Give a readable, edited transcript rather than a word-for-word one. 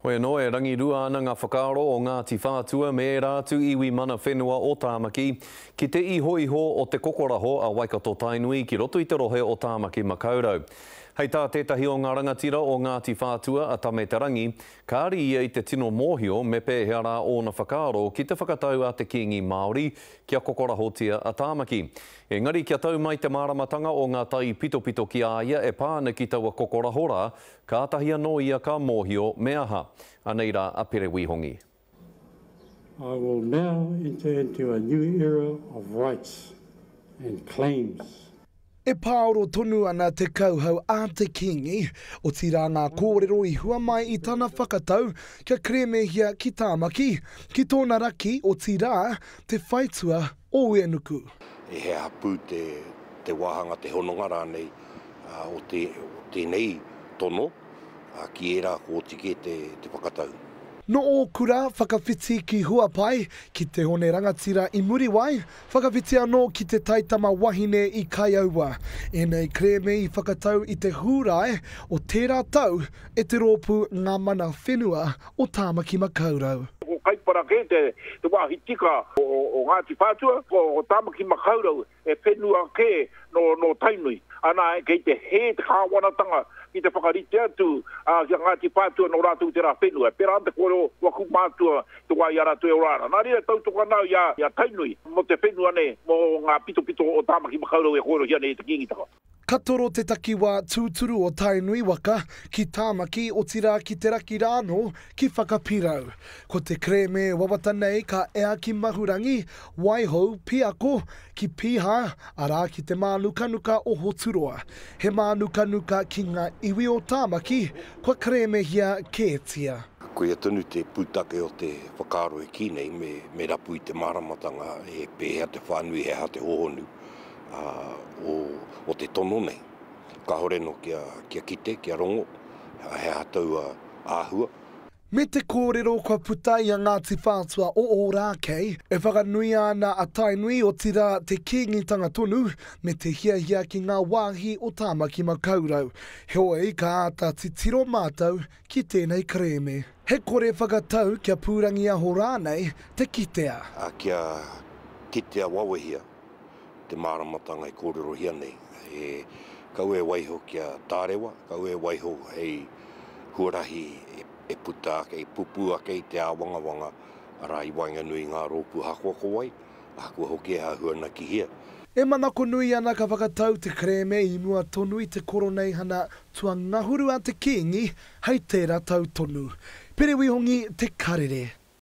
Oia no, e rangirua ana ngā whakaaro o Ngāti Whātua me rātu iwi mana whenua o Tāmaki ki te iho o te kokoraho a Waikato Tainui ki roto i te rohe o Tāmaki Makaurau. Hei tā tētahi o ngā rangatira o Ngāti Whātua a Tame Te Rangi, ka ari ia i te tino mōhio me pēhea rā o na whakaaro ki te whakatau a te kingi Māori kia kokorahotia a Tāmaki. Engari kia tau mai te māramatanga o ngā tai pito ki aia e pāna ki taua kokorahora, ka atahia no ia ka mōhio me aha. Anei rā apere wihongi. I will now enter into a new era of rights and claims. E pāoro tonu ana te kauhau a te kingi, o tira ngā kōrero i hua mai i tana whakatau kia kremehia ki Tāmaki, ki tōna raki o tira te whaitua o Enuku. E he hapu te wahanga te hononga rānei o nei tono, ki era ko tike te whakatau. No o kura whakawhiti ki Huapai, ki te hone rangatira i Muriwai, whakawhiti anō ki te taitama wahine i Kaiaua. E nei kreme i whakatau i te hūrae o tērā tau e te rōpu ngā mana whenua o Tāmaki Makaurau. Ko kaipara ke te wahitika o Ngāti Whātua, o Tāmaki Makaurau e whenua ke no Tainui. Ana kei te he te kāwanatanga i te whakarite atu kia Ngāti Whātua no rātou te rā whenua. Pera ante kore o waku mātua te wā i aratu e o rāna. Nā rea tautoka nau ia Tainui mo te whenua ne mo ngā pito o Tāmaki Makaurau e kore hia ne te kingitaka. Katoro te takiwa tūturu o Tainui waka ki Tāmaki o tira ki te raki rāno ki whakapirau. Ko te kreme wawata nei ka ea ki Mahurangi, Waihou, Piako, ki Piha, arā ki te mānukanuka o Hoturoa. He mānukanuka ki ngā iwi o Tāmaki, kua kreme hia kētia. Koe atunu te pūtake o te whakaaro e kinei me rapu i te māramatanga e pēhea te whānui he ha te hohonu. O te tono nei, ka hore no kia kite, kia rongo, he hatau āhua. Me te kōrero kua puta i a Ngāti Whātua o Ōrākei, e whakanui ana a Tainui o tira te kīngitanga tonu me te hiahia ki ngā wāhi o Tāmaki Makaurau. Heoi ka ata titiro mātou ki tēnei kreme. He kore whakatau kia pūrangi aho rānei te kitea. Kia kitea wawehia, te māramatanga i kōrero hia nei. Kau e waiho kia tārewa, kau e waiho hei huarahi e puta ake, pupu ake i te āwangawanga ara i wainganui ngā rōpu hakoako wai, kua hoki e hahuana ki hia. E manako nui ana ka whakatau te kreme i mua tonu i te koronei hana tua ngahuru a te kingi hei tērā tau tonu. Pere wihongi te karere.